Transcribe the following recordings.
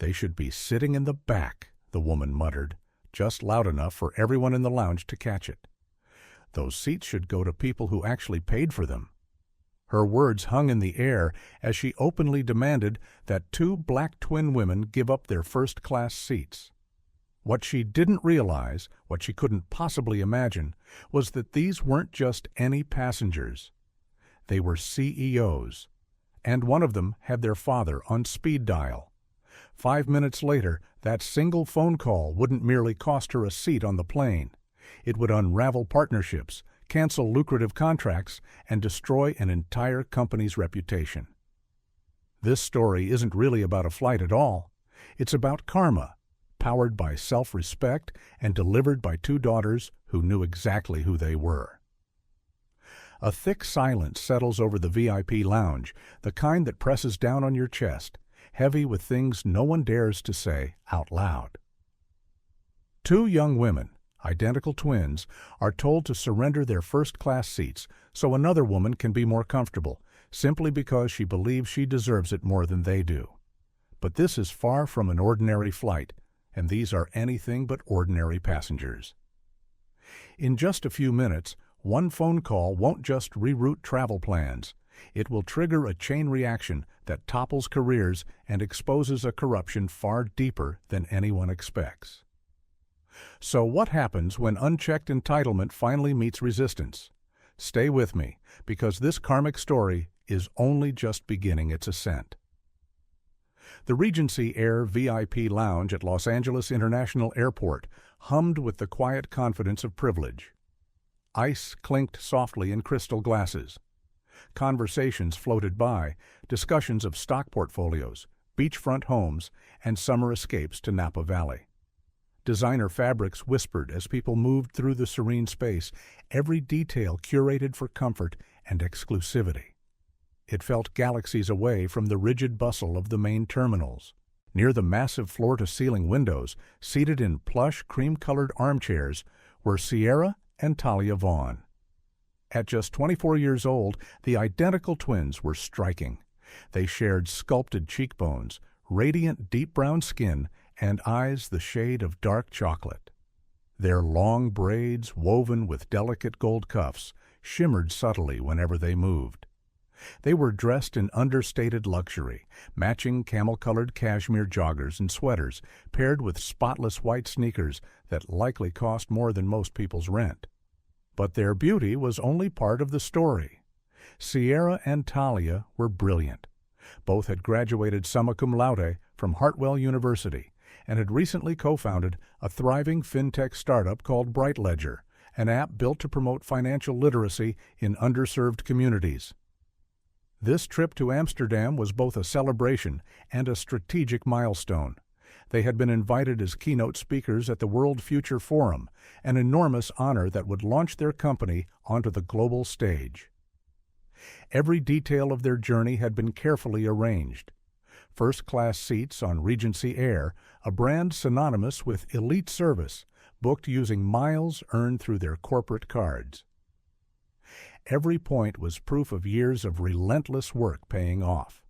"They should be sitting in the back," the woman muttered, just loud enough for everyone in the lounge to catch it. "Those seats should go to people who actually paid for them." Her words hung in the air as she openly demanded that two black twin women give up their first-class seats. What she didn't realize, what she couldn't possibly imagine, was that these weren't just any passengers. They were CEOs, and one of them had their father on speed dial. 5 minutes later, that single phone call wouldn't merely cost her a seat on the plane. It would unravel partnerships, cancel lucrative contracts, and destroy an entire company's reputation. This story isn't really about a flight at all. It's about karma, powered by self-respect and delivered by two daughters who knew exactly who they were. A thick silence settles over the VIP lounge, the kind that presses down on your chest, heavy with things no one dares to say out loud. Two young women, identical twins, are told to surrender their first-class seats so another woman can be more comfortable, simply because she believes she deserves it more than they do. But this is far from an ordinary flight, and these are anything but ordinary passengers. In just a few minutes, one phone call won't just reroute travel plans. It will trigger a chain reaction that topples careers and exposes a corruption far deeper than anyone expects. So what happens when unchecked entitlement finally meets resistance? Stay with me, because this karmic story is only just beginning its ascent. The Regency Air VIP lounge at Los Angeles International Airport hummed with the quiet confidence of privilege. Ice clinked softly in crystal glasses. Conversations floated by, discussions of stock portfolios, beachfront homes, and summer escapes to Napa Valley. Designer fabrics whispered as people moved through the serene space, every detail curated for comfort and exclusivity. It felt galaxies away from the rigid bustle of the main terminals. Near the massive floor-to-ceiling windows, seated in plush, cream-colored armchairs, were Sierra and Talia Vaughn. At just 24 years old, the identical twins were striking. They shared sculpted cheekbones, radiant deep brown skin, and eyes the shade of dark chocolate. Their long braids, woven with delicate gold cuffs, shimmered subtly whenever they moved. They were dressed in understated luxury, matching camel-colored cashmere joggers and sweaters, paired with spotless white sneakers that likely cost more than most people's rent. But their beauty was only part of the story. Sierra and Talia were brilliant. Both had graduated summa cum laude from Hartwell University and had recently co-founded a thriving fintech startup called Bright Ledger, an app built to promote financial literacy in underserved communities. This trip to Amsterdam was both a celebration and a strategic milestone. They had been invited as keynote speakers at the World Future Forum, an enormous honor that would launch their company onto the global stage. Every detail of their journey had been carefully arranged. First-class seats on Regency Air, a brand synonymous with elite service, booked using miles earned through their corporate cards. Every point was proof of years of relentless work paying off.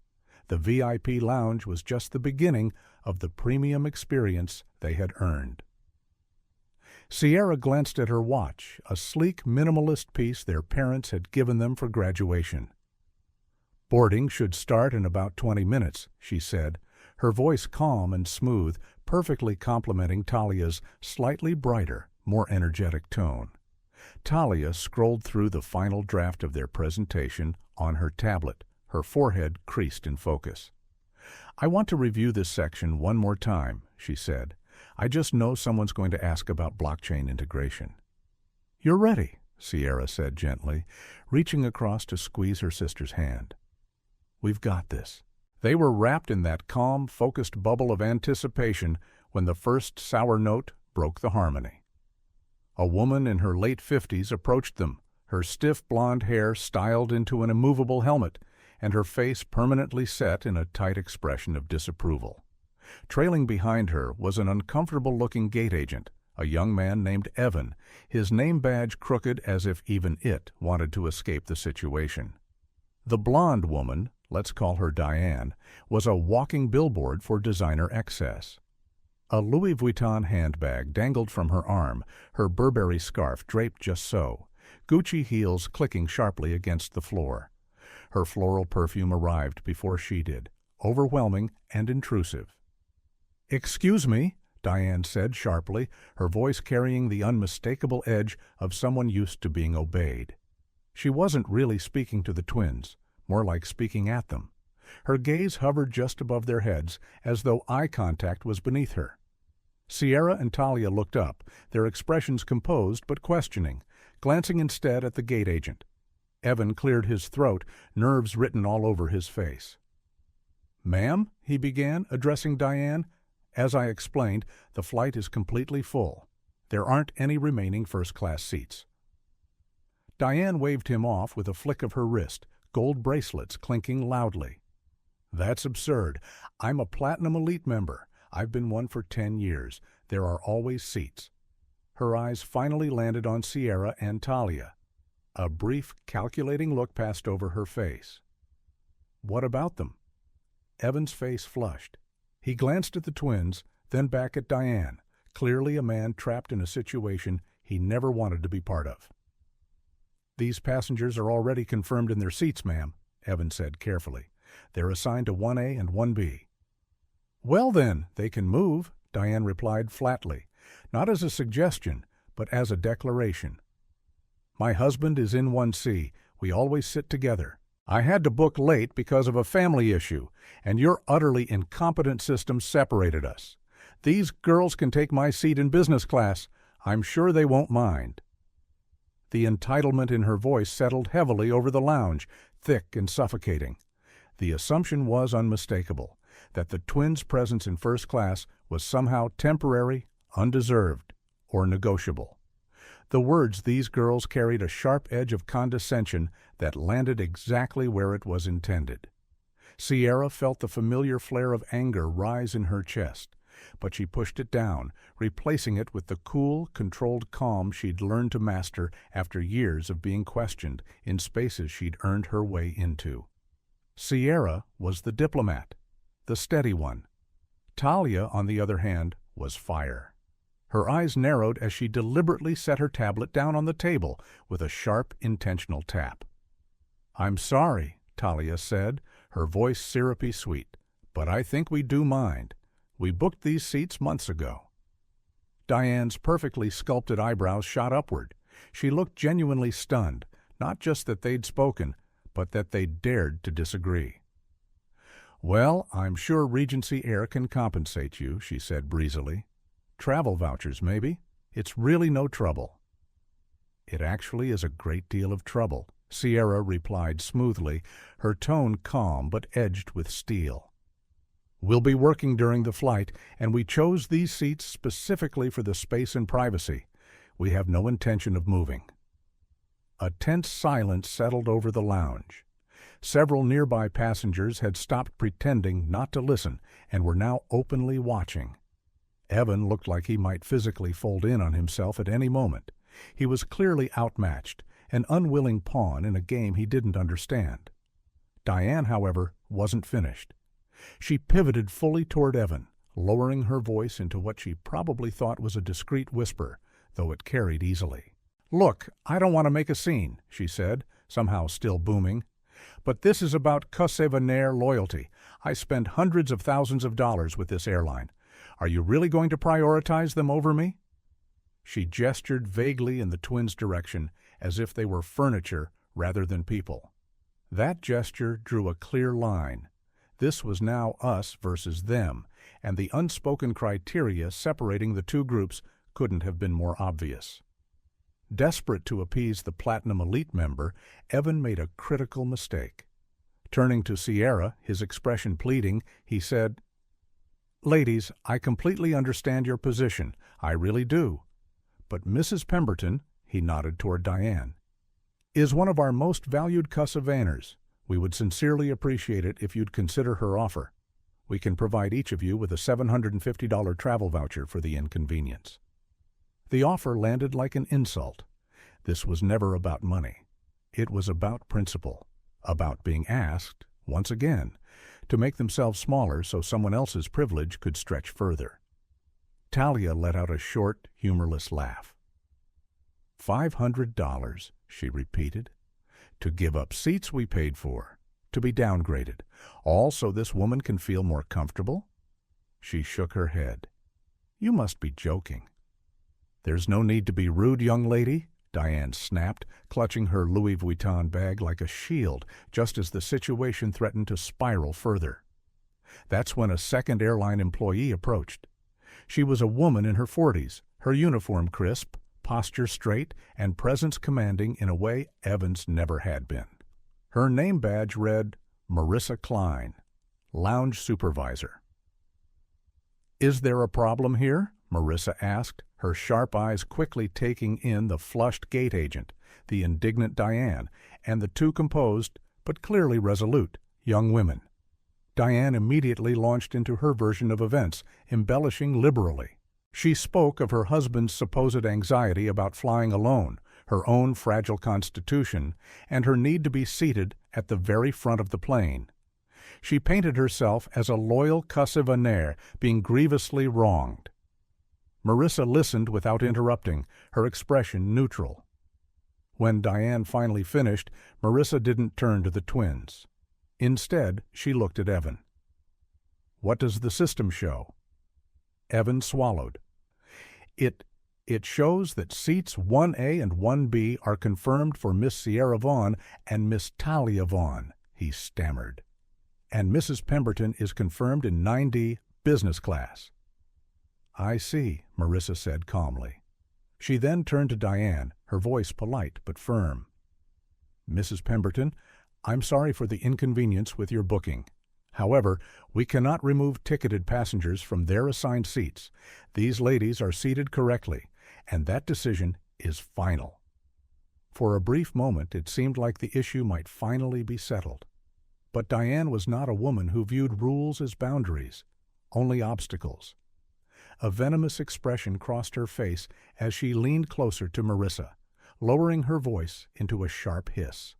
The VIP lounge was just the beginning of the premium experience they had earned. Sierra glanced at her watch, a sleek, minimalist piece their parents had given them for graduation. "Boarding should start in about 20 minutes, she said, her voice calm and smooth, perfectly complementing Talia's slightly brighter, more energetic tone. Talia scrolled through the final draft of their presentation on her tablet, her forehead creased in focus. "I want to review this section one more time," she said. "I just know someone's going to ask about blockchain integration." "You're ready," Sierra said gently, reaching across to squeeze her sister's hand. "We've got this." They were wrapped in that calm, focused bubble of anticipation when the first sour note broke the harmony. A woman in her late 50s approached them, her stiff blonde hair styled into an immovable helmet, and her face permanently set in a tight expression of disapproval. Trailing behind her was an uncomfortable-looking gate agent, a young man named Evan, his name badge crooked as if even it wanted to escape the situation. The blonde woman, let's call her Diane, was a walking billboard for designer excess. A Louis Vuitton handbag dangled from her arm, her Burberry scarf draped just so, Gucci heels clicking sharply against the floor. Her floral perfume arrived before she did, overwhelming and intrusive. "Excuse me," Diane said sharply, her voice carrying the unmistakable edge of someone used to being obeyed. She wasn't really speaking to the twins, more like speaking at them. Her gaze hovered just above their heads, as though eye contact was beneath her. Sierra and Talia looked up, their expressions composed but questioning, glancing instead at the gate agent. Evan cleared his throat, nerves written all over his face. "Ma'am," he began, addressing Diane, "as I explained, the flight is completely full. There aren't any remaining first-class seats." Diane waved him off with a flick of her wrist, gold bracelets clinking loudly. "That's absurd. I'm a Platinum Elite member. I've been one for 10 years. There are always seats." Her eyes finally landed on Sierra and Talia. A brief, calculating look passed over her face. "What about them?" Evan's face flushed. He glanced at the twins, then back at Diane, clearly a man trapped in a situation he never wanted to be part of. "These passengers are already confirmed in their seats, ma'am," Evan said carefully. "They're assigned to 1A and 1B. "Well then, they can move," Diane replied flatly, not as a suggestion, but as a declaration. "My husband is in 1C. We always sit together. I had to book late because of a family issue, and your utterly incompetent system separated us. These girls can take my seat in business class. I'm sure they won't mind." The entitlement in her voice settled heavily over the lounge, thick and suffocating. The assumption was unmistakable, that the twins' presence in first class was somehow temporary, undeserved, or negotiable. The words these girls carried a sharp edge of condescension that landed exactly where it was intended. Sierra felt the familiar flare of anger rise in her chest, but she pushed it down, replacing it with the cool, controlled calm she'd learned to master after years of being questioned in spaces she'd earned her way into. Sierra was the diplomat, the steady one. Talia, on the other hand, was fire. Her eyes narrowed as she deliberately set her tablet down on the table with a sharp, intentional tap. "I'm sorry," Talia said, her voice syrupy sweet, "but I think we do mind. We booked these seats months ago." Diane's perfectly sculpted eyebrows shot upward. She looked genuinely stunned, not just that they'd spoken, but that they'd dared to disagree. "Well, I'm sure Regency Air can compensate you," she said breezily. "Travel vouchers, maybe? It's really no trouble." "It actually is a great deal of trouble," Sierra replied smoothly, her tone calm but edged with steel. "We'll be working during the flight, and we chose these seats specifically for the space and privacy. We have no intention of moving." A tense silence settled over the lounge. Several nearby passengers had stopped pretending not to listen and were now openly watching. Evan looked like he might physically fold in on himself at any moment. He was clearly outmatched, an unwilling pawn in a game he didn't understand. Diane, however, wasn't finished. She pivoted fully toward Evan, lowering her voice into what she probably thought was a discreet whisper, though it carried easily. "Look, I don't want to make a scene," she said, somehow still booming. "But this is about Cusse Venaire loyalty. I spend hundreds of thousands of dollars with this airline. Are you really going to prioritize them over me?" She gestured vaguely in the twins' direction, as if they were furniture rather than people. That gesture drew a clear line. This was now us versus them, and the unspoken criteria separating the two groups couldn't have been more obvious. Desperate to appease the Platinum Elite member, Evan made a critical mistake. Turning to Sierra, his expression pleading, he said, "Ladies, I completely understand your position. I really do. But Mrs. Pemberton," he nodded toward Diane, "is one of our most valued Cusse-Vaners. We would sincerely appreciate it if you'd consider her offer. We can provide each of you with a $750 travel voucher for the inconvenience." The offer landed like an insult. This was never about money. It was about principle, about being asked once again, to make themselves smaller so someone else's privilege could stretch further. Talia let out a short, humorless laugh. $500, she repeated. To give up seats we paid for, to be downgraded, all so this woman can feel more comfortable? She shook her head. You must be joking. There's no need to be rude, young lady, Diane snapped, clutching her Louis Vuitton bag like a shield just as the situation threatened to spiral further. That's when a second airline employee approached. She was a woman in her 40s, her uniform crisp, posture straight, and presence commanding in a way Evans never had been. Her name badge read Marissa Klein, lounge supervisor. Is there a problem here? Marissa asked, her sharp eyes quickly taking in the flushed gate agent, the indignant Diane, and the two composed, but clearly resolute, young women. Diane immediately launched into her version of events, embellishing liberally. She spoke of her husband's supposed anxiety about flying alone, her own fragile constitution, and her need to be seated at the very front of the plane. She painted herself as a loyal cussivanaire being grievously wronged. Marissa listened without interrupting, her expression neutral. When Diane finally finished, Marissa didn't turn to the twins. Instead, she looked at Evan. What does the system show? Evan swallowed. It shows that seats 1A and 1B are confirmed for Miss Sierra Vaughn and Miss Talia Vaughn, he stammered. And Mrs. Pemberton is confirmed in 9D business class. I see, Marissa said calmly. She then turned to Diane, her voice polite but firm. Mrs. Pemberton, I'm sorry for the inconvenience with your booking. However, we cannot remove ticketed passengers from their assigned seats. These ladies are seated correctly, and that decision is final. For a brief moment, it seemed like the issue might finally be settled. But Diane was not a woman who viewed rules as boundaries, only obstacles. A venomous expression crossed her face as she leaned closer to Marissa, lowering her voice into a sharp hiss.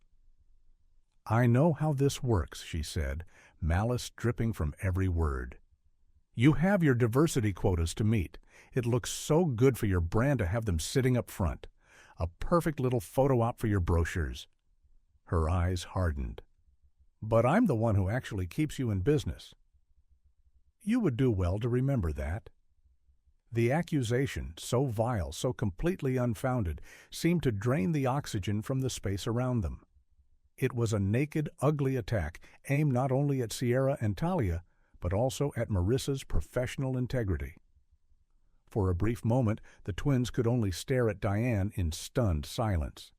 I know how this works, she said, malice dripping from every word. You have your diversity quotas to meet. It looks so good for your brand to have them sitting up front. A perfect little photo op for your brochures. Her eyes hardened. But I'm the one who actually keeps you in business. You would do well to remember that. The accusation, so vile, so completely unfounded, seemed to drain the oxygen from the space around them. It was a naked, ugly attack aimed not only at Sierra and Talia, but also at Marissa's professional integrity. For a brief moment, the twins could only stare at Diane in stunned silence.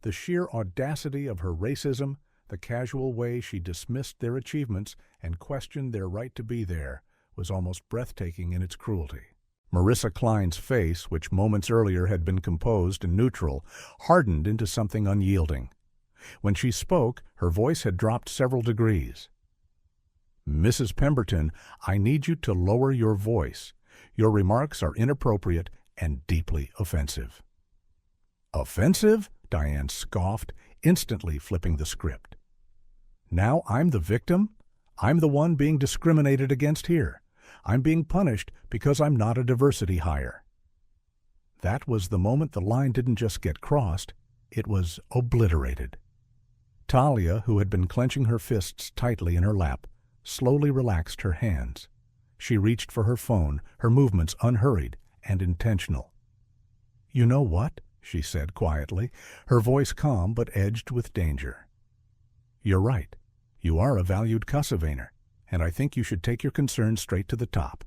The sheer audacity of her racism, the casual way she dismissed their achievements and questioned their right to be there, was almost breathtaking in its cruelty. Marissa Klein's face, which moments earlier had been composed and neutral, hardened into something unyielding. When she spoke, her voice had dropped several degrees. Mrs. Pemberton, I need you to lower your voice. Your remarks are inappropriate and deeply offensive. Offensive? Diane scoffed, instantly flipping the script. Now I'm the victim? I'm the one being discriminated against here. I'm being punished because I'm not a diversity hire. That was the moment the line didn't just get crossed, it was obliterated. Talia, who had been clenching her fists tightly in her lap, slowly relaxed her hands. She reached for her phone, her movements unhurried and intentional. You know what? She said quietly, her voice calm but edged with danger. You're right. You are a valued cussavainer, and I think you should take your concerns straight to the top.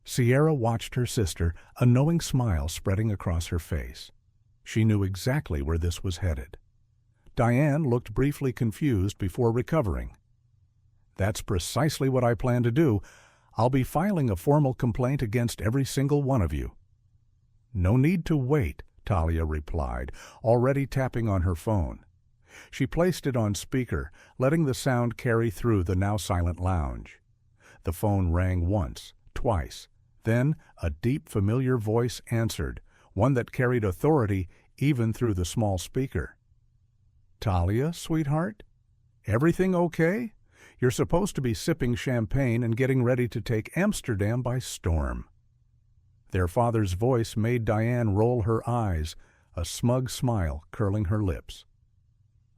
Sierra watched her sister, a knowing smile spreading across her face. She knew exactly where this was headed. Diane looked briefly confused before recovering. That's precisely what I plan to do. I'll be filing a formal complaint against every single one of you. No need to wait, Talia replied, already tapping on her phone. She placed it on speaker, letting the sound carry through the now silent lounge. The phone rang once, twice. Then a deep, familiar voice answered, one that carried authority even through the small speaker. Talia, sweetheart? Everything okay? You're supposed to be sipping champagne and getting ready to take Amsterdam by storm." Their father's voice made Diane roll her eyes, a smug smile curling her lips.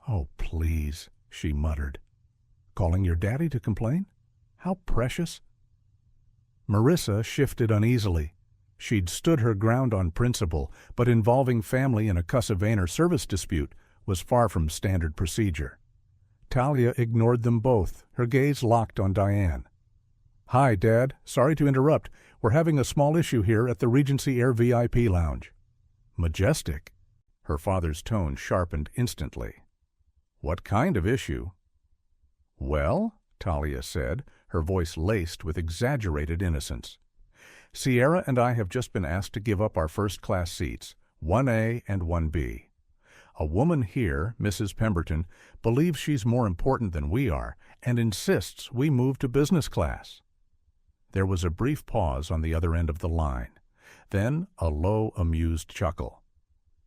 "Oh, please," she muttered. "Calling your daddy to complain? How precious." Marissa shifted uneasily. She'd stood her ground on principle, but involving family in a cuss-a-vainer service dispute was far from standard procedure. Talia ignored them both, her gaze locked on Diane. "Hi, Dad. Sorry to interrupt. We're having a small issue here at the Regency Air VIP lounge." "Majestic." Her father's tone sharpened instantly. "What kind of issue?" "Well," Talia said, her voice laced with exaggerated innocence, "Sierra and I have just been asked to give up our first-class seats, 1A and 1B. A woman here, Mrs. Pemberton, believes she's more important than we are and insists we move to business class." There was a brief pause on the other end of the line, then a low, amused chuckle.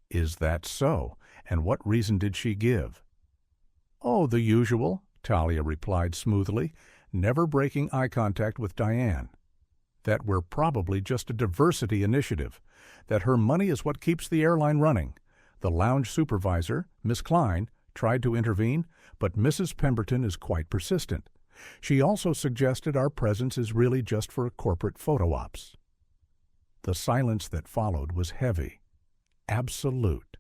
"Is that so? And what reason did she give?" "Oh, the usual," Talia replied smoothly, never breaking eye contact with Diane. "That we're probably just a diversity initiative, that her money is what keeps the airline running. The lounge supervisor, Miss Klein, tried to intervene, but Mrs. Pemberton is quite persistent. She also suggested our presence is really just for corporate photo ops." The silence that followed was heavy, absolute.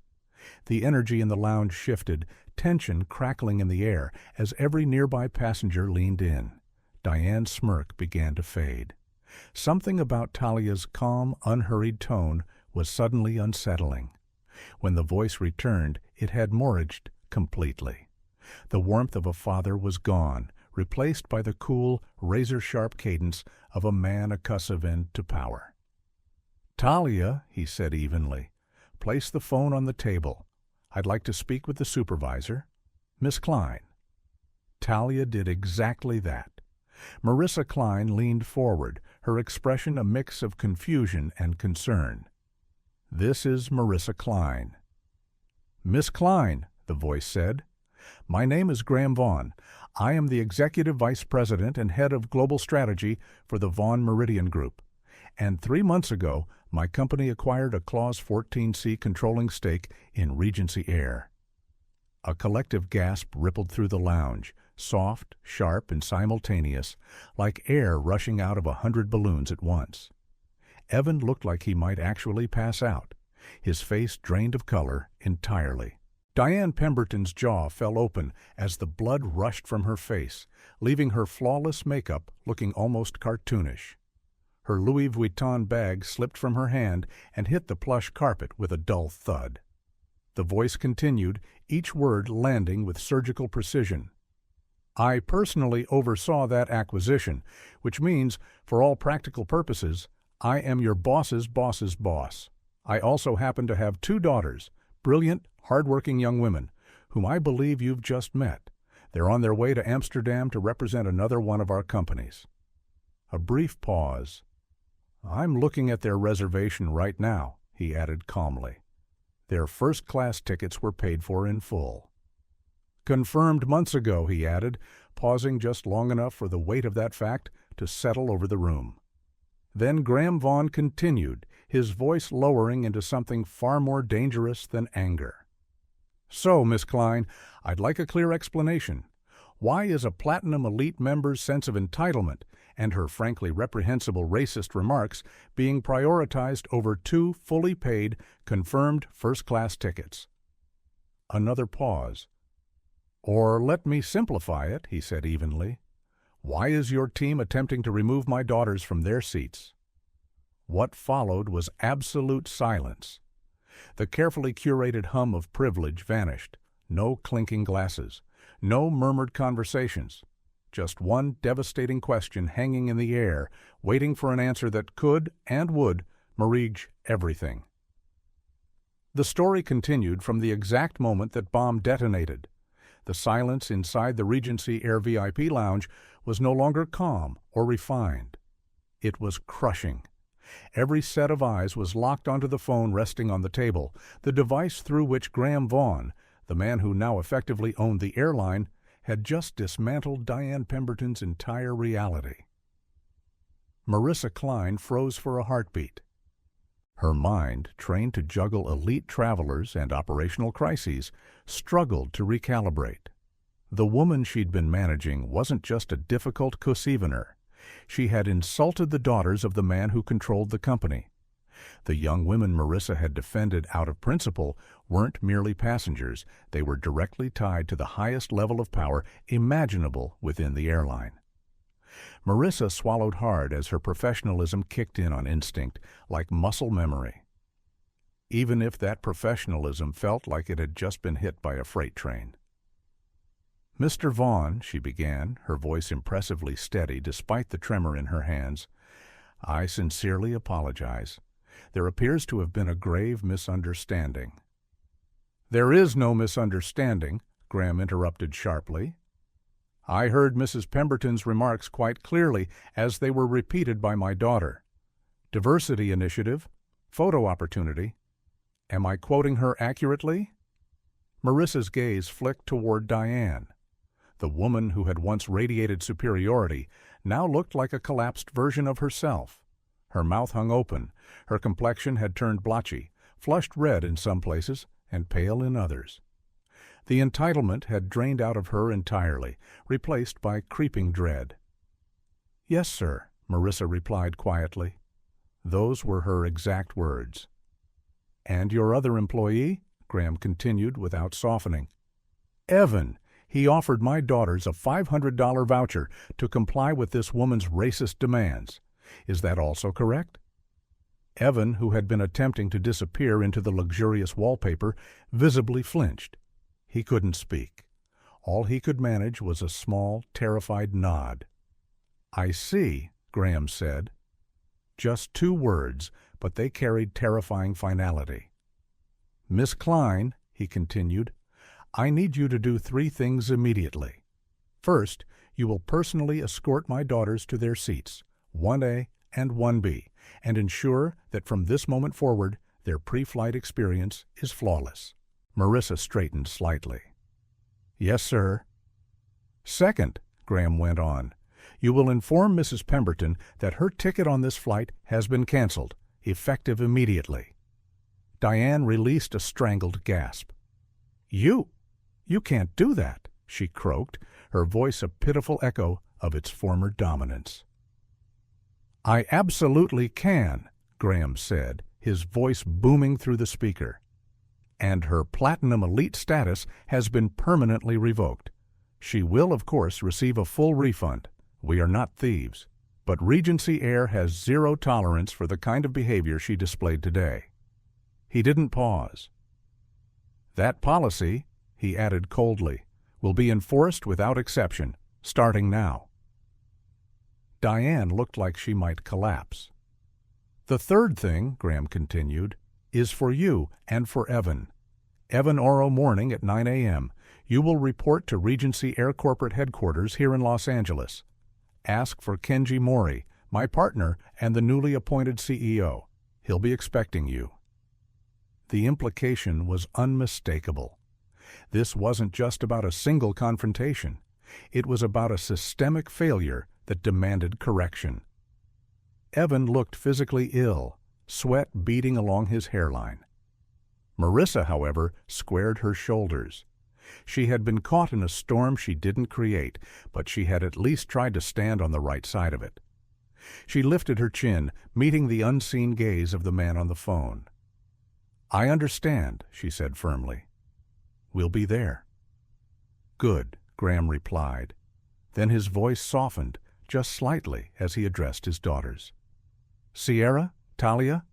The energy in the lounge shifted, tension crackling in the air as every nearby passenger leaned in. Diane's smirk began to fade. Something about Talia's calm, unhurried tone was suddenly unsettling. When the voice returned, it had mortgaged completely. The warmth of a father was gone, replaced by the cool, razor-sharp cadence of a man accustomed to power. "Talia," he said evenly, "place the phone on the table. I'd like to speak with the supervisor, Miss Klein." Talia did exactly that. Marissa Klein leaned forward, her expression a mix of confusion and concern. "This is Marissa Klein." "Miss Klein," the voice said, "my name is Graham Vaughn. I am the Executive Vice President and Head of Global Strategy for the Vaughn Meridian Group. And 3 months ago, my company acquired a Clause 14C controlling stake in Regency Air." A collective gasp rippled through the lounge, soft, sharp, and simultaneous, like air rushing out of 100 balloons at once. Evan looked like he might actually pass out, his face drained of color entirely. Diane Pemberton's jaw fell open as the blood rushed from her face, leaving her flawless makeup looking almost cartoonish. Her Louis Vuitton bag slipped from her hand and hit the plush carpet with a dull thud. The voice continued, each word landing with surgical precision. "I personally oversaw that acquisition, which means, for all practical purposes, I am your boss's boss's boss. I also happen to have 2 daughters, brilliant, hard-working young women, whom I believe you've just met. They're on their way to Amsterdam to represent another one of our companies." A brief pause. "I'm looking at their reservation right now," he added calmly. "Their first-class tickets were paid for in full." "Confirmed months ago," he added, pausing just long enough for the weight of that fact to settle over the room. Then Graham Vaughn continued, his voice lowering into something far more dangerous than anger. "So, Miss Klein, I'd like a clear explanation. Why is a Platinum Elite member's sense of entitlement and her frankly reprehensible racist remarks being prioritized over 2 fully paid, confirmed first-class tickets?" Another pause. "Or let me simplify it," he said evenly. "Why is your team attempting to remove my daughters from their seats?" What followed was absolute silence. The carefully curated hum of privilege vanished. No clinking glasses. No murmured conversations. Just one devastating question hanging in the air, waiting for an answer that could and would mortgage everything. The story continued from the exact moment that bomb detonated. The silence inside the Regency Air VIP lounge was no longer calm or refined. It was crushing. Every set of eyes was locked onto the phone resting on the table, the device through which Graham Vaughn, the man who now effectively owned the airline, had just dismantled Diane Pemberton's entire reality. Marissa Klein froze for a heartbeat. Her mind, trained to juggle elite travelers and operational crises, struggled to recalibrate. The woman she'd been managing wasn't just a difficult cusevener. She had insulted the daughters of the man who controlled the company. The young women Marissa had defended out of principle weren't merely passengers. They were directly tied to the highest level of power imaginable within the airline. Marissa swallowed hard as her professionalism kicked in on instinct, like muscle memory. Even if that professionalism felt like it had just been hit by a freight train. "Mr. Vaughn," she began, her voice impressively steady despite the tremor in her hands, "I sincerely apologize. There appears to have been a grave misunderstanding." "There is no misunderstanding," Graham interrupted sharply. "I heard Mrs. Pemberton's remarks quite clearly as they were repeated by my daughter. Diversity initiative, photo opportunity. Am I quoting her accurately?" Marissa's gaze flicked toward Diane. The woman who had once radiated superiority now looked like a collapsed version of herself. Her mouth hung open, her complexion had turned blotchy, flushed red in some places and pale in others. The entitlement had drained out of her entirely, replaced by creeping dread. "Yes, sir," Marissa replied quietly. Those were her exact words. "And your other employee?" Graham continued without softening. "Evan. He offered my daughters a $500 voucher to comply with this woman's racist demands. Is that also correct?" Evan, who had been attempting to disappear into the luxurious wallpaper, visibly flinched. He couldn't speak. All he could manage was a small, terrified nod. "I see," Graham said. Just 2 words, but they carried terrifying finality. "Miss Klein," he continued, "I need you to do 3 things immediately. First, you will personally escort my daughters to their seats, 1A and 1B, and ensure that from this moment forward their pre-flight experience is flawless." Marissa straightened slightly. "Yes, sir." "Second," Graham went on, "you will inform Mrs. Pemberton that her ticket on this flight has been canceled, effective immediately." Diane released a strangled gasp. You can't do that," she croaked, her voice a pitiful echo of its former dominance. "I absolutely can," Graham said, his voice booming through the speaker. "And her Platinum Elite status has been permanently revoked. She will, of course, receive a full refund. We are not thieves. But Regency Air has 0 tolerance for the kind of behavior she displayed today." He didn't pause. "That policy," he added coldly, "will be enforced without exception, starting now." Diane looked like she might collapse. "The third thing," Graham continued, "is for you and for Evan. Evan Oro morning at 9 a.m. You will report to Regency Air Corporate Headquarters here in Los Angeles. Ask for Kenji Mori, my partner and the newly appointed CEO. He'll be expecting you." The implication was unmistakable. This wasn't just about a single confrontation. It was about a systemic failure that demanded correction. Evan looked physically ill, sweat beading along his hairline. Marissa, however, squared her shoulders. She had been caught in a storm she didn't create, but she had at least tried to stand on the right side of it. She lifted her chin, meeting the unseen gaze of the man on the phone. "I understand," she said firmly. "We'll be there." "Good," Graham replied. Then his voice softened, just slightly, as he addressed his daughters. "Sierra, Talia,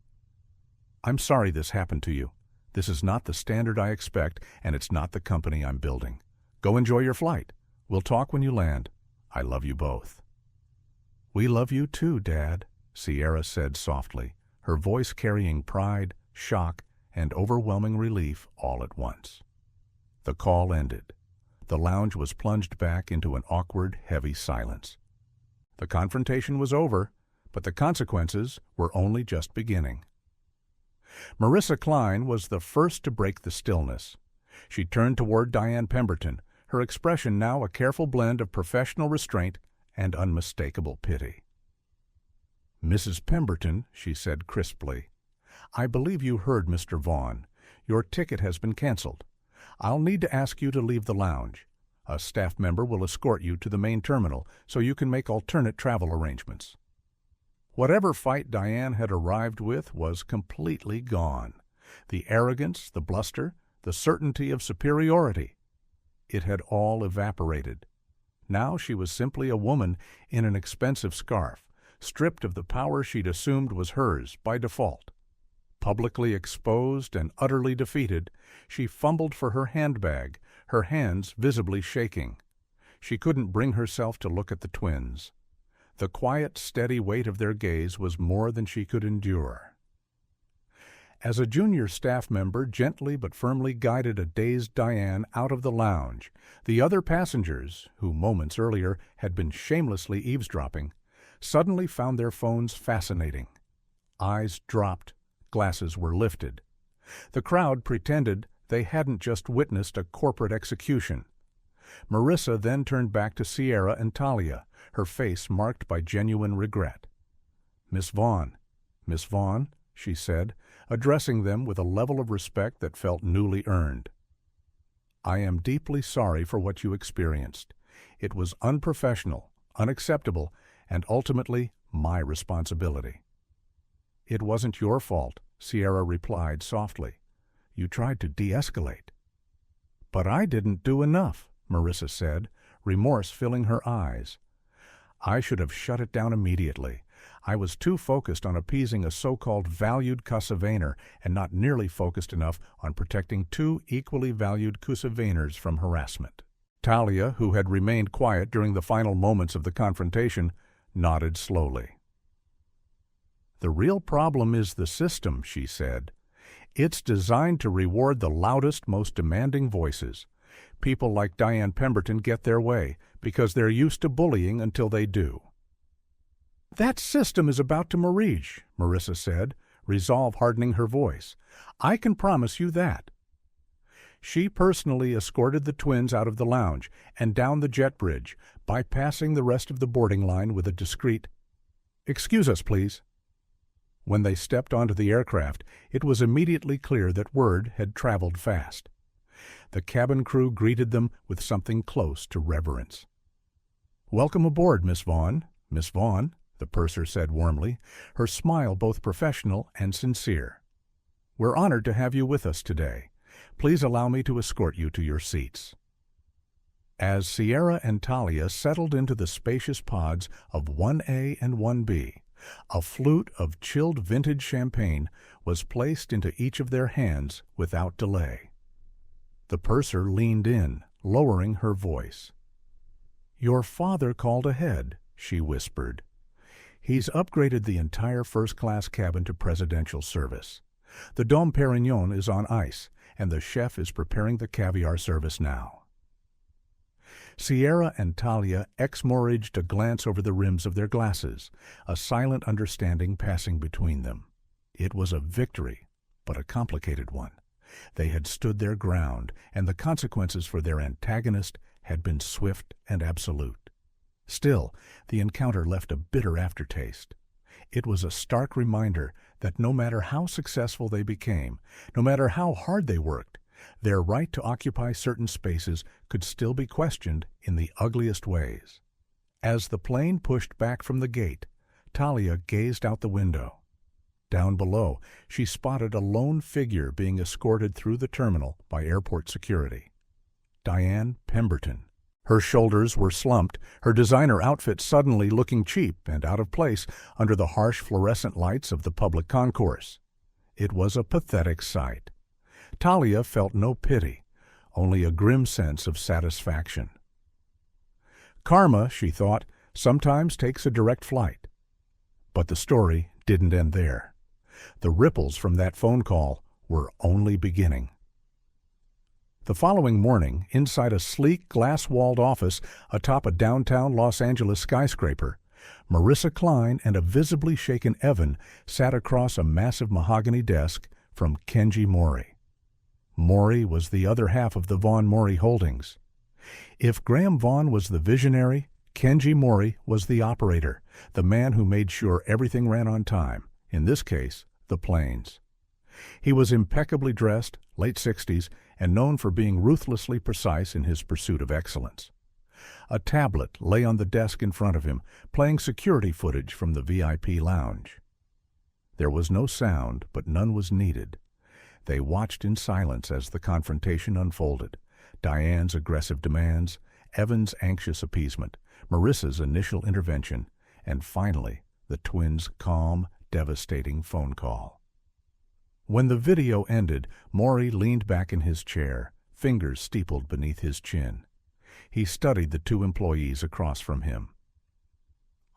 I'm sorry this happened to you. This is not the standard I expect, and it's not the company I'm building. Go enjoy your flight. We'll talk when you land. I love you both." "We love you too, Dad," Sierra said softly, her voice carrying pride, shock, and overwhelming relief all at once. The call ended. The lounge was plunged back into an awkward, heavy silence. The confrontation was over, but the consequences were only just beginning. Marissa Klein was the first to break the stillness. She turned toward Diane Pemberton, her expression now a careful blend of professional restraint and unmistakable pity. "Mrs. Pemberton," she said crisply, "I believe you heard Mr. Vaughn. Your ticket has been canceled. I'll need to ask you to leave the lounge. A staff member will escort you to the main terminal so you can make alternate travel arrangements." Whatever fight Diane had arrived with was completely gone. The arrogance, the bluster, the certainty of superiority. It had all evaporated. Now she was simply a woman in an expensive scarf, stripped of the power she'd assumed was hers by default. Publicly exposed and utterly defeated, she fumbled for her handbag, her hands visibly shaking. She couldn't bring herself to look at the twins. The quiet, steady weight of their gaze was more than she could endure. As a junior staff member gently but firmly guided a dazed Diane out of the lounge, the other passengers, who moments earlier had been shamelessly eavesdropping, suddenly found their phones fascinating. Eyes dropped, glasses were lifted. The crowd pretended they hadn't just witnessed a corporate execution. Marissa then turned back to Sierra and Talia, her face marked by genuine regret. Miss Vaughn," she said, addressing them with a level of respect that felt newly earned. "I am deeply sorry for what you experienced. It was unprofessional, unacceptable, and ultimately my responsibility." "It wasn't your fault," Sierra replied softly. "You tried to de-escalate." "But I didn't do enough," Marissa said, remorse filling her eyes. "I should have shut it down immediately. I was too focused on appeasing a so-called valued Kosovaner and not nearly focused enough on protecting two equally valued Kosovaners from harassment." Talia, who had remained quiet during the final moments of the confrontation, nodded slowly. "The real problem is the system," she said. "It's designed to reward the loudest, most demanding voices. People like Diane Pemberton get their way because they're used to bullying until they do." "That system is about to merge," Marissa said, resolve hardening her voice. "I can promise you that." She personally escorted the twins out of the lounge and down the jet bridge, bypassing the rest of the boarding line with a discreet, "Excuse us, please." When they stepped onto the aircraft, it was immediately clear that word had traveled fast. The cabin crew greeted them with something close to reverence. "Welcome aboard, Miss Vaughn. Miss Vaughn," the purser said warmly, her smile both professional and sincere. "We're honored to have you with us today. Please allow me to escort you to your seats." As Sierra and Talia settled into the spacious pods of 1A and 1B, a flute of chilled vintage champagne was placed into each of their hands without delay. The purser leaned in, lowering her voice. "Your father called ahead," she whispered. "He's upgraded the entire first-class cabin to presidential service. The Dom Perignon is on ice, and the chef is preparing the caviar service now." Sierra and Talia exchanged a glance over the rims of their glasses, a silent understanding passing between them. It was a victory, but a complicated one. They had stood their ground, and the consequences for their antagonist had been swift and absolute. Still, the encounter left a bitter aftertaste. It was a stark reminder that no matter how successful they became, no matter how hard they worked, their right to occupy certain spaces could still be questioned in the ugliest ways. As the plane pushed back from the gate, Talia gazed out the window. Down below, she spotted a lone figure being escorted through the terminal by airport security. Diane Pemberton. Her shoulders were slumped, her designer outfit suddenly looking cheap and out of place under the harsh fluorescent lights of the public concourse. It was a pathetic sight. Talia felt no pity, only a grim sense of satisfaction. Karma, she thought, sometimes takes a direct flight. But the story didn't end there. The ripples from that phone call were only beginning. The following morning, inside a sleek, glass-walled office atop a downtown Los Angeles skyscraper, Marissa Klein and a visibly shaken Evan sat across a massive mahogany desk from Kenji Mori. Mori was the other half of the Vaughn Mori Holdings. If Graham Vaughn was the visionary, Kenji Mori was the operator, the man who made sure everything ran on time, in this case, the planes. He was impeccably dressed, late 60s, and known for being ruthlessly precise in his pursuit of excellence. A tablet lay on the desk in front of him, playing security footage from the VIP lounge. There was no sound, but none was needed. They watched in silence as the confrontation unfolded. Diane's aggressive demands, Evan's anxious appeasement, Marissa's initial intervention, and finally, the twins' calm, devastating phone call. When the video ended, Maury leaned back in his chair, fingers steepled beneath his chin. He studied the two employees across from him.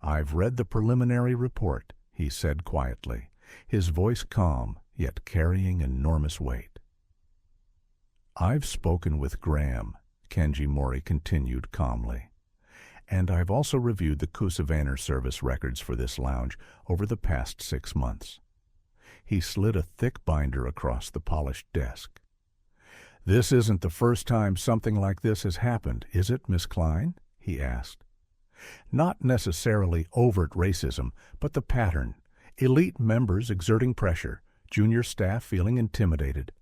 "I've read the preliminary report," he said quietly, his voice calm, yet carrying enormous weight. "I've spoken with Graham," Kenji Mori continued calmly, "and I've also reviewed the Kusavaner service records for this lounge over the past 6 months. He slid a thick binder across the polished desk. "This isn't the first time something like this has happened, is it, Miss Klein?" he asked. "Not necessarily overt racism, but the pattern. Elite members exerting pressure, junior staff feeling intimidated,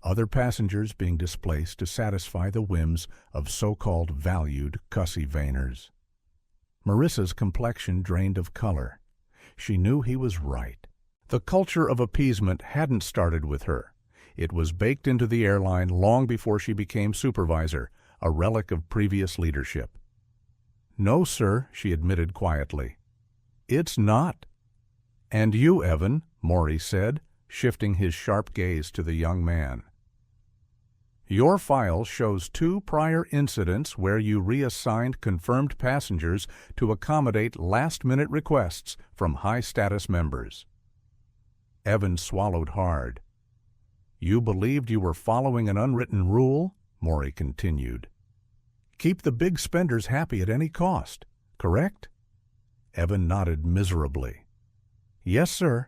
other passengers being displaced to satisfy the whims of so-called valued Kusavainers." Marissa's complexion drained of color. She knew he was right. The culture of appeasement hadn't started with her. It was baked into the airline long before she became supervisor, a relic of previous leadership. "No, sir," she admitted quietly. "It's not." "And you, Evan," Maury said, shifting his sharp gaze to the young man. "Your file shows 2 prior incidents where you reassigned confirmed passengers to accommodate last-minute requests from high-status members." Evan swallowed hard. "You believed you were following an unwritten rule?" Maury continued. "Keep the big spenders happy at any cost, correct?" Evan nodded miserably. "Yes, sir.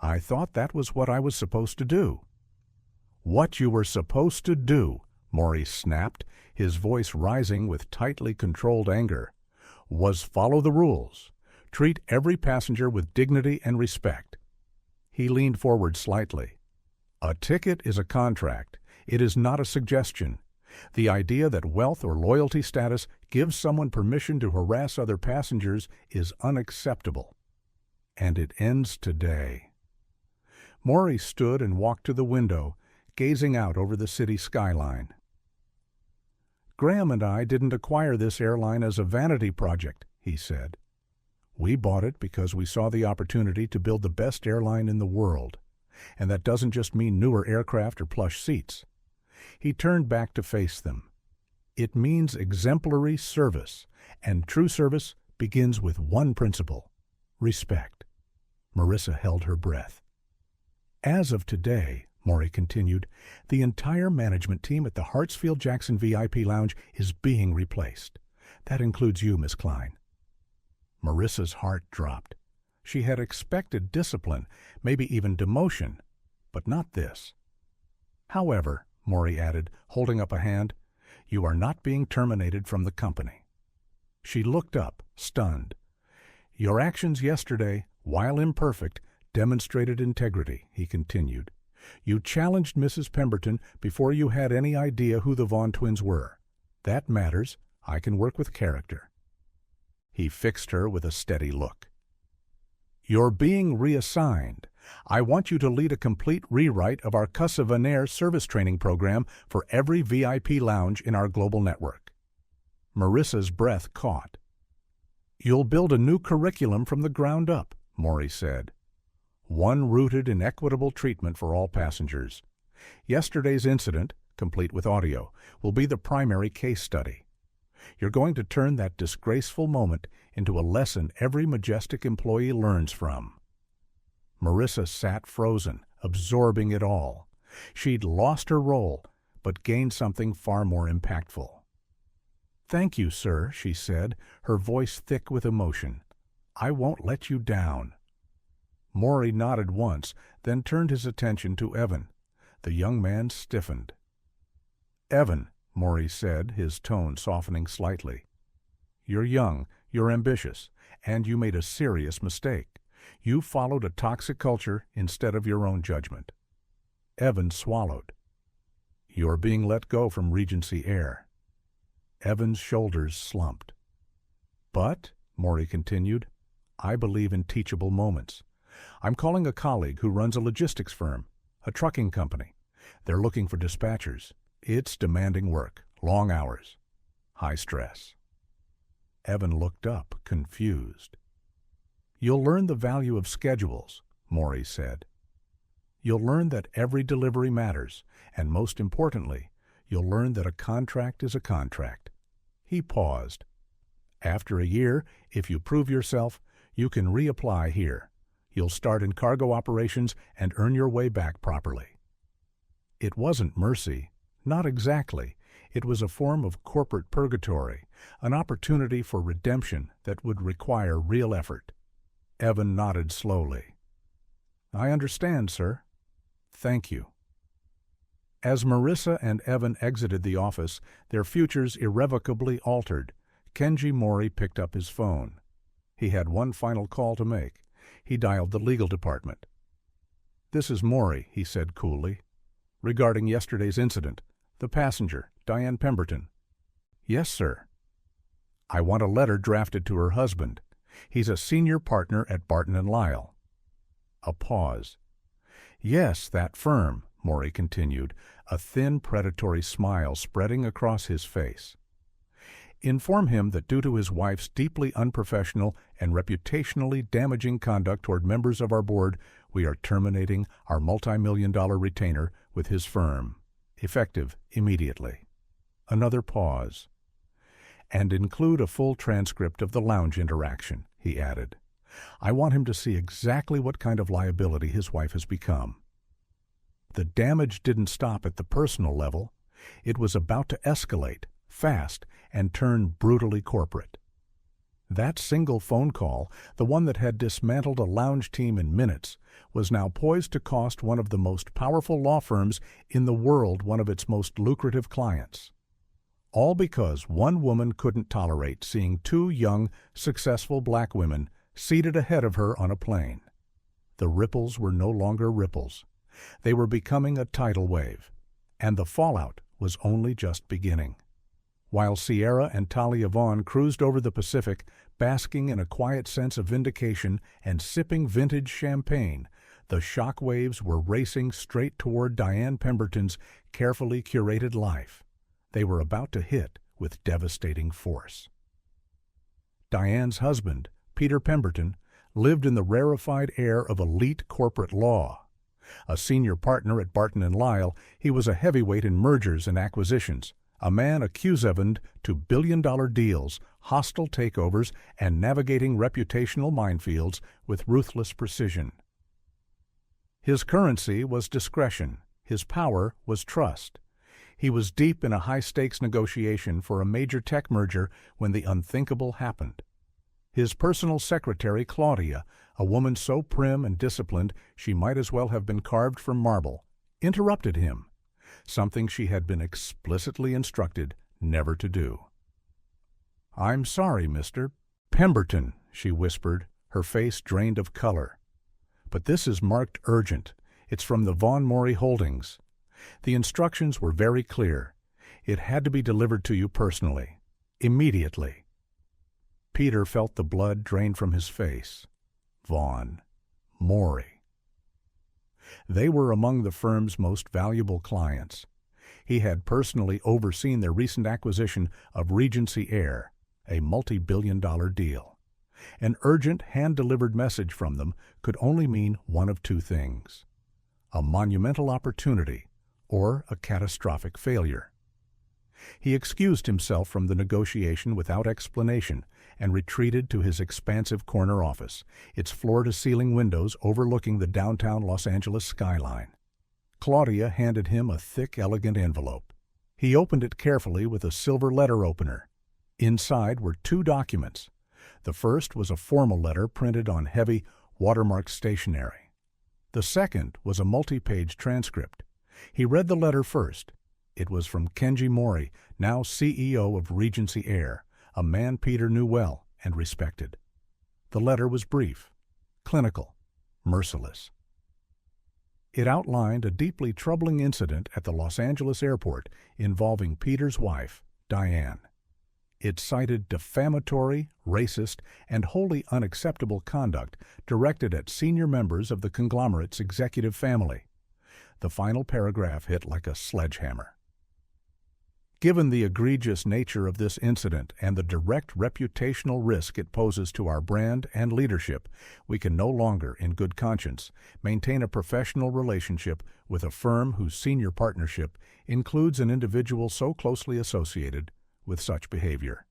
I thought that was what I was supposed to do." "What you were supposed to do," Maury snapped, his voice rising with tightly controlled anger, "was follow the rules. Treat every passenger with dignity and respect." He leaned forward slightly. "A ticket is a contract. It is not a suggestion. The idea that wealth or loyalty status gives someone permission to harass other passengers is unacceptable. And it ends today." Maury stood and walked to the window, gazing out over the city skyline. "Graham and I didn't acquire this airline as a vanity project," he said. "We bought it because we saw the opportunity to build the best airline in the world. And that doesn't just mean newer aircraft or plush seats." He turned back to face them. "It means exemplary service, and true service begins with one principle: respect." Marissa held her breath. "As of today," Maury continued, "the entire management team at the Hartsfield-Jackson VIP Lounge is being replaced. That includes you, Miss Klein." Marissa's heart dropped. She had expected discipline, maybe even demotion, but not this. "However," Maury added, holding up a hand, "you are not being terminated from the company." She looked up, stunned. "Your actions yesterday, while imperfect, demonstrated integrity," he continued. "You challenged Mrs. Pemberton before you had any idea who the Vaughn twins were. That matters. I can work with character." He fixed her with a steady look. "You're being reassigned. I want you to lead a complete rewrite of our Kusavaner service training program for every VIP lounge in our global network." Marissa's breath caught. "You'll build a new curriculum from the ground up," Maury said. "One rooted in equitable treatment for all passengers. Yesterday's incident, complete with audio, will be the primary case study. You're going to turn that disgraceful moment into a lesson every Majestic employee learns from." Marissa sat frozen, absorbing it all. She'd lost her role, but gained something far more impactful. "Thank you, sir," she said, her voice thick with emotion. "I won't let you down." Maury nodded once, then turned his attention to Evan. The young man stiffened. "Evan," Maury said, his tone softening slightly. "You're young, you're ambitious, and you made a serious mistake. You followed a toxic culture instead of your own judgment." Evan swallowed. "You're being let go from Regency Air." Evan's shoulders slumped. "But," Maury continued, "I believe in teachable moments. I'm calling a colleague who runs a logistics firm, a trucking company. They're looking for dispatchers. It's demanding work, long hours, high stress." Evan looked up, confused. "You'll learn the value of schedules," Maury said. "You'll learn that every delivery matters, and most importantly, you'll learn that a contract is a contract." He paused. "After a year, if you prove yourself, you can reapply here. You'll start in cargo operations and earn your way back properly." It wasn't mercy. Not exactly. It was a form of corporate purgatory, an opportunity for redemption that would require real effort. Evan nodded slowly. "I understand, sir." "Thank you." As Marissa and Evan exited the office, their futures irrevocably altered. Kenji Mori picked up his phone. He had one final call to make. He dialed the legal department. "This is Mori," he said coolly. "Regarding yesterday's incident, the passenger, Diane Pemberton." "Yes, sir." "I want a letter drafted to her husband. He's a senior partner at Barton & Lyle." A pause. "Yes, that firm," Maury continued, a thin predatory smile spreading across his face. "Inform him that due to his wife's deeply unprofessional and reputationally damaging conduct toward members of our board, we are terminating our multi-million-dollar retainer with his firm, effective immediately." Another pause. "And include a full transcript of the lounge interaction," he added. "I want him to see exactly what kind of liability his wife has become." The damage didn't stop at the personal level. It was about to escalate, fast, and turn brutally corporate. That single phone call, the one that had dismantled a lounge team in minutes, was now poised to cost one of the most powerful law firms in the world one of its most lucrative clients. All because one woman couldn't tolerate seeing two young, successful black women seated ahead of her on a plane. The ripples were no longer ripples. They were becoming a tidal wave, and the fallout was only just beginning. While Sierra and Talia Vaughn cruised over the Pacific, basking in a quiet sense of vindication and sipping vintage champagne, the shock waves were racing straight toward Diane Pemberton's carefully curated life. They were about to hit with devastating force. Diane's husband, Peter Pemberton, lived in the rarefied air of elite corporate law. A senior partner at Barton & Lyle, he was a heavyweight in mergers and acquisitions, a man accusavened to billion-dollar deals, hostile takeovers, and navigating reputational minefields with ruthless precision. His currency was discretion. His power was trust. He was deep in a high-stakes negotiation for a major tech merger when the unthinkable happened. His personal secretary, Claudia, a woman so prim and disciplined she might as well have been carved from marble, interrupted him, something she had been explicitly instructed never to do. "I'm sorry, Mr. Pemberton," she whispered, her face drained of color. "But this is marked urgent. It's from the Vaughn Maury Holdings. The instructions were very clear. It had to be delivered to you personally, immediately." Peter felt the blood drain from his face. Vaughn. Maury. They were among the firm's most valuable clients. He had personally overseen their recent acquisition of Regency Air, a multi-billion-dollar deal. An urgent hand-delivered message from them could only mean one of two things: a monumental opportunity or a catastrophic failure. He excused himself from the negotiation without explanation and retreated to his expansive corner office, its floor-to-ceiling windows overlooking the downtown Los Angeles skyline. Claudia handed him a thick, elegant envelope. He opened it carefully with a silver letter opener. Inside were two documents. The first was a formal letter printed on heavy, watermarked stationery. The second was a multi-page transcript. He read the letter first. It was from Kenji Mori, now CEO of Regency Air, a man Peter knew well and respected. The letter was brief, clinical, merciless. It outlined a deeply troubling incident at the Los Angeles airport involving Peter's wife, Diane. It cited defamatory, racist, and wholly unacceptable conduct directed at senior members of the conglomerate's executive family. The final paragraph hit like a sledgehammer. Given the egregious nature of this incident and the direct reputational risk it poses to our brand and leadership, we can no longer, in good conscience, maintain a professional relationship with a firm whose senior partnership includes an individual so closely associated with such behavior.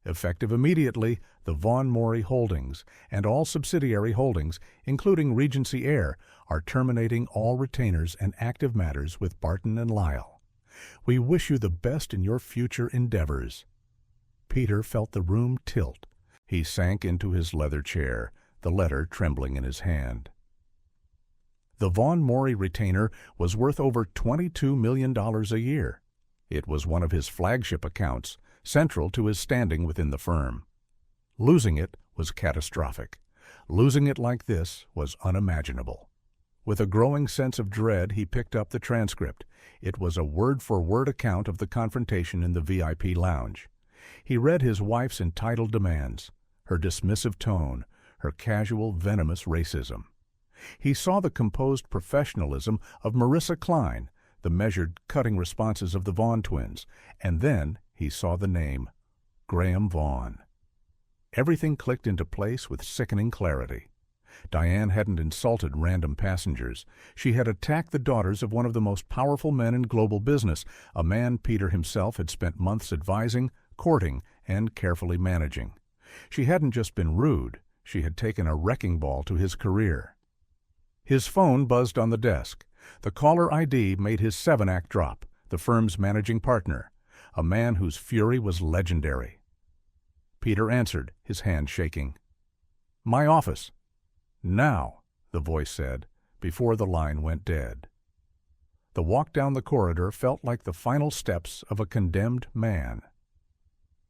Effective immediately, the Vaughn Mori Holdings and all subsidiary holdings, including Regency Air, are terminating all retainers and active matters with Barton and Lyle. We wish you the best in your future endeavors. Peter felt the room tilt. He sank into his leather chair, the letter trembling in his hand. The Vaughn Mori retainer was worth over $22 million a year. It was one of his flagship accounts, central to his standing within the firm. Losing it was catastrophic. Losing it like this was unimaginable. With a growing sense of dread, he picked up the transcript. It was a word-for-word account of the confrontation in the VIP lounge. He read his wife's entitled demands, her dismissive tone, her casual, venomous racism. He saw the composed professionalism of Marissa Klein, the measured, cutting responses of the Vaughn twins, and then he saw the name, Graham Vaughn. Everything clicked into place with sickening clarity. Diane hadn't insulted random passengers. She had attacked the daughters of one of the most powerful men in global business, a man Peter himself had spent months advising, courting, and carefully managing. She hadn't just been rude, she had taken a wrecking ball to his career. His phone buzzed on the desk. The caller ID made his 7-act drop, the firm's managing partner, a man whose fury was legendary. Peter answered, his hand shaking. "My office." "Now," the voice said, before the line went dead. The walk down the corridor felt like the final steps of a condemned man.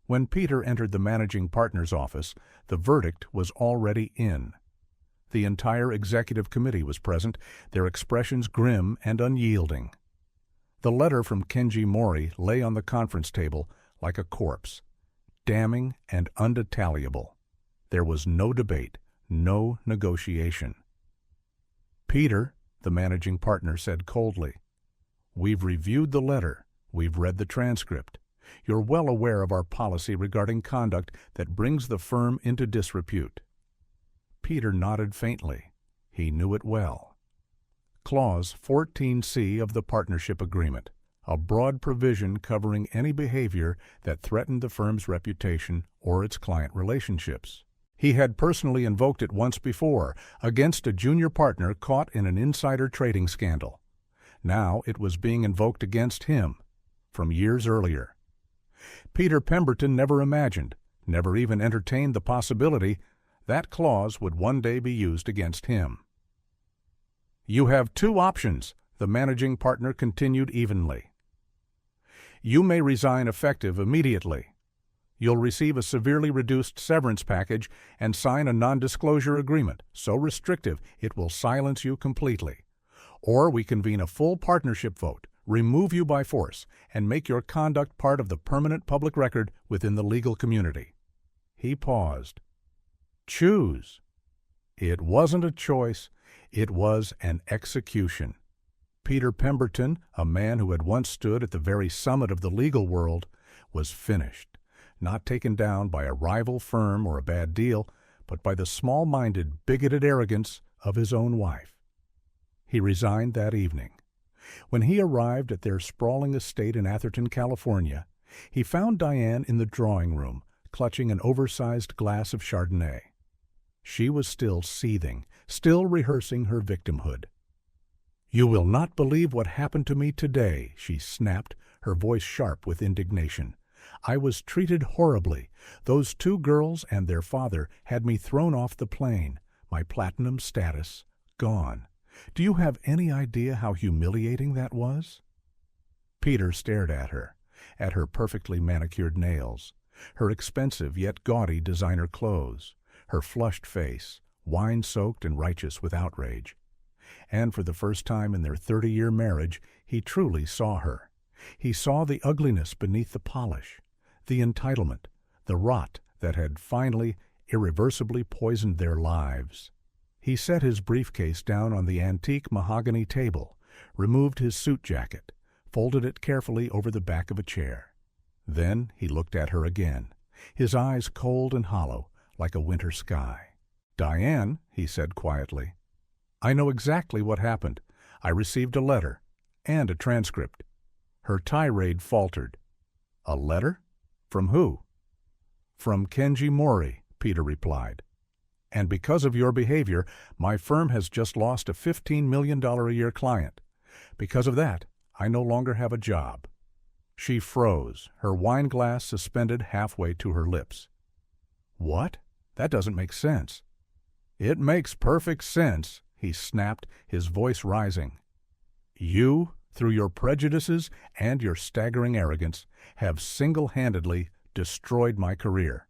When Peter entered the managing partner's office, the verdict was already in. The entire executive committee was present, their expressions grim and unyielding. The letter from Kenji Mori lay on the conference table like a corpse, damning and undetaliable. There was no debate, no negotiation. "Peter," the managing partner said coldly, "we've reviewed the letter. We've read the transcript. You're well aware of our policy regarding conduct that brings the firm into disrepute." Peter nodded faintly. He knew it well. Clause 14C of the partnership agreement, a broad provision covering any behavior that threatened the firm's reputation or its client relationships. He had personally invoked it once before, against a junior partner caught in an insider trading scandal. Now it was being invoked against him, from years earlier. Peter Pemberton never imagined, never even entertained the possibility, that clause would one day be used against him. "You have two options," the managing partner continued evenly. "You may resign effective immediately. You'll receive a severely reduced severance package and sign a non-disclosure agreement, so restrictive it will silence you completely. Or we convene a full partnership vote, remove you by force, and make your conduct part of the permanent public record within the legal community." He paused. Choose. It wasn't a choice, it was an execution. Peter Pemberton, a man who had once stood at the very summit of the legal world, was finished. Not taken down by a rival firm or a bad deal, but by the small-minded, bigoted arrogance of his own wife. He resigned that evening. When he arrived at their sprawling estate in Atherton, California, he found Diane in the drawing room, clutching an oversized glass of Chardonnay. She was still seething, still rehearsing her victimhood. "You will not believe what happened to me today," she snapped, her voice sharp with indignation. "I was treated horribly. Those two girls and their father had me thrown off the plane. My platinum status gone. Do you have any idea how humiliating that was?" Peter stared at her perfectly manicured nails, her expensive yet gaudy designer clothes, her flushed face, wine-soaked and righteous with outrage. And for the first time in their 30-year marriage, he truly saw her. He saw the ugliness beneath the polish, the entitlement, the rot that had finally, irreversibly poisoned their lives. He set his briefcase down on the antique mahogany table, removed his suit jacket, folded it carefully over the back of a chair. Then he looked at her again, his eyes cold and hollow, like a winter sky. "Diane," he said quietly, "I know exactly what happened. I received a letter and a transcript." Her tirade faltered. "A letter? From who?" "From Kenji Mori," Peter replied. "And because of your behavior, my firm has just lost a $15 million a year client. Because of that, I no longer have a job." She froze, her wine glass suspended halfway to her lips. "What? That doesn't make sense." "It makes perfect sense," he snapped, his voice rising. "You, through your prejudices and your staggering arrogance, have single-handedly destroyed my career.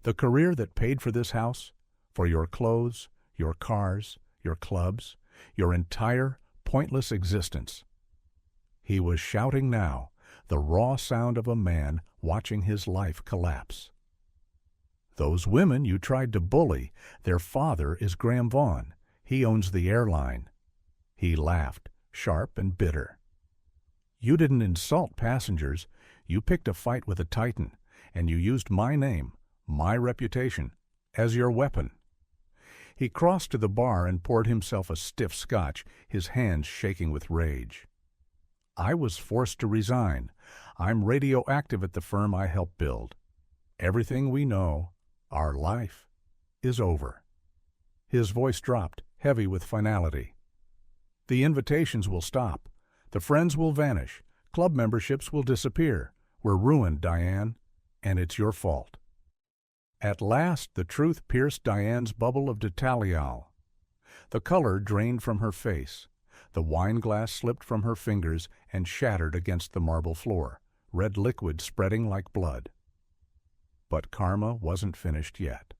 The career that paid for this house, for your clothes, your cars, your clubs, your entire pointless existence." He was shouting now, the raw sound of a man watching his life collapse. "Those women you tried to bully, their father is Graham Vaughn. He owns the Airline." He laughed, sharp and bitter. "You didn't insult passengers. You picked a fight with a titan, and you used my name, my reputation, as your weapon." He crossed to the bar and poured himself a stiff scotch, his hands shaking with rage. "I was forced to resign. I'm radioactive at the firm I helped build. Everything we know, our life, is over." His voice dropped, heavy with finality. "The invitations will stop. The friends will vanish. Club memberships will disappear. We're ruined, Diane, and it's your fault." At last the truth pierced Diane's bubble of detalial. The color drained from her face. The wine glass slipped from her fingers and shattered against the marble floor, red liquid spreading like blood. But karma wasn't finished yet.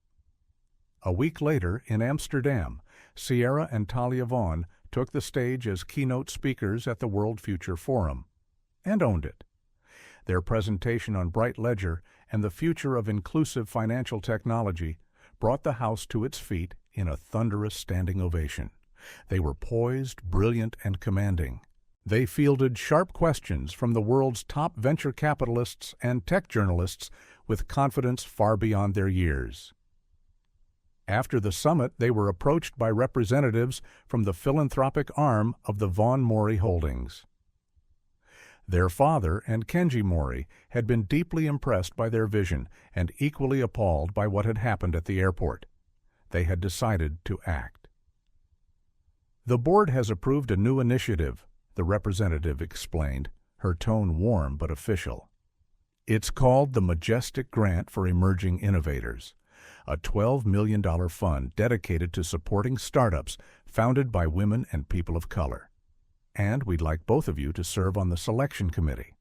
A week later, in Amsterdam, Sierra and Talia Vaughn took the stage as keynote speakers at the World Future Forum, and owned it. Their presentation on Bright Ledger and the future of inclusive financial technology brought the house to its feet in a thunderous standing ovation. They were poised, brilliant, and commanding. They fielded sharp questions from the world's top venture capitalists and tech journalists with confidence far beyond their years. After the summit, they were approached by representatives from the philanthropic arm of the Vaughn Mori Holdings. Their father and Kenji Mori had been deeply impressed by their vision and equally appalled by what had happened at the airport. They had decided to act. "The board has approved a new initiative," the representative explained, her tone warm but official. "It's called the Majestic Grant for Emerging Innovators, a $12 million fund dedicated to supporting startups founded by women and people of color. And we'd like both of you to serve on the selection committee."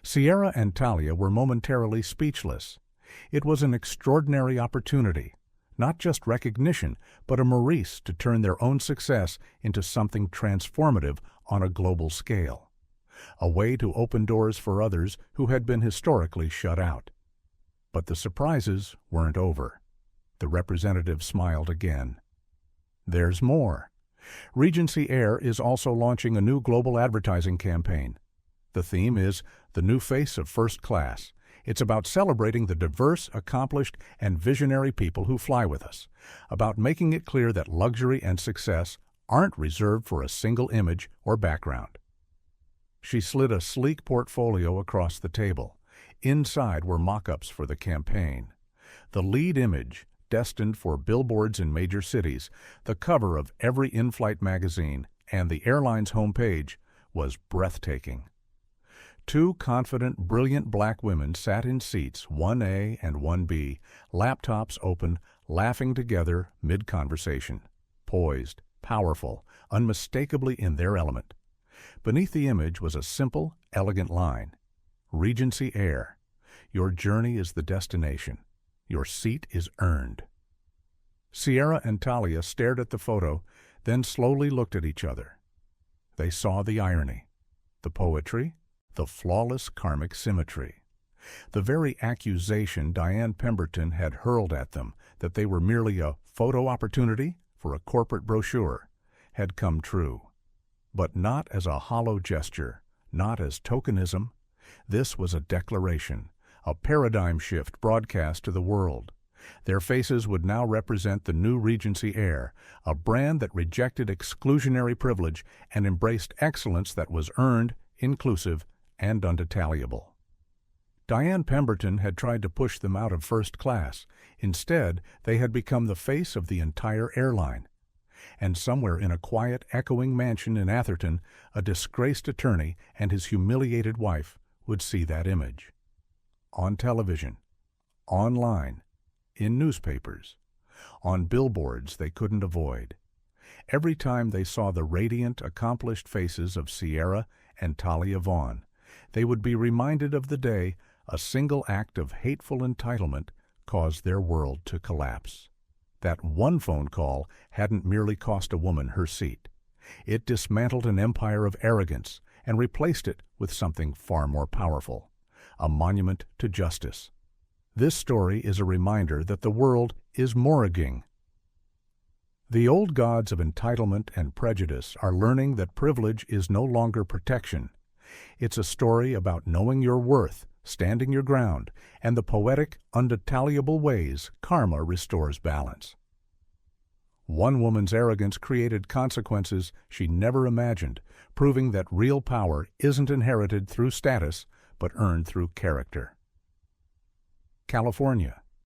Sierra and Talia were momentarily speechless. It was an extraordinary opportunity, not just recognition, but a Maurice to turn their own success into something transformative on a global scale, a way to open doors for others who had been historically shut out. But the surprises weren't over. The representative smiled again. "There's more. Regency Air is also launching a new global advertising campaign. The theme is The New Face of First Class. It's about celebrating the diverse, accomplished, and visionary people who fly with us, about making it clear that luxury and success aren't reserved for a single image or background." She slid a sleek portfolio across the table. Inside were mock-ups for the campaign. The lead image, destined for billboards in major cities, the cover of every in-flight magazine, and the airline's homepage, was breathtaking. Two confident, brilliant black women sat in seats 1A and 1B, laptops open, laughing together mid-conversation, poised, powerful, unmistakably in their element. Beneath the image was a simple, elegant line. Regency Air. Your journey is the destination. Your seat is earned. Sierra and Talia stared at the photo, then slowly looked at each other. They saw the irony, the poetry, the flawless karmic symmetry. The very accusation Diane Pemberton had hurled at them, that they were merely a photo opportunity for a corporate brochure, had come true. But not as a hollow gesture, not as tokenism. This was a declaration, a paradigm shift broadcast to the world. Their faces would now represent the new Regency Air, a brand that rejected exclusionary privilege and embraced excellence that was earned, inclusive, and undetaliable. Diane Pemberton had tried to push them out of first class. Instead, they had become the face of the entire airline. And somewhere in a quiet, echoing mansion in Atherton, a disgraced attorney and his humiliated wife would see that image. On television, online, in newspapers, on billboards they couldn't avoid. Every time they saw the radiant, accomplished faces of Sierra and Talia Vaughn, they would be reminded of the day a single act of hateful entitlement caused their world to collapse. That one phone call hadn't merely cost a woman her seat. It dismantled an empire of arrogance and replaced it with something far more powerful, a monument to justice. This story is a reminder that the world is mortgaging. The old gods of entitlement and prejudice are learning that privilege is no longer protection. It's a story about knowing your worth, standing your ground, and the poetic, undetaliable ways karma restores balance. One woman's arrogance created consequences she never imagined, proving that real power isn't inherited through status, but earned through character. California.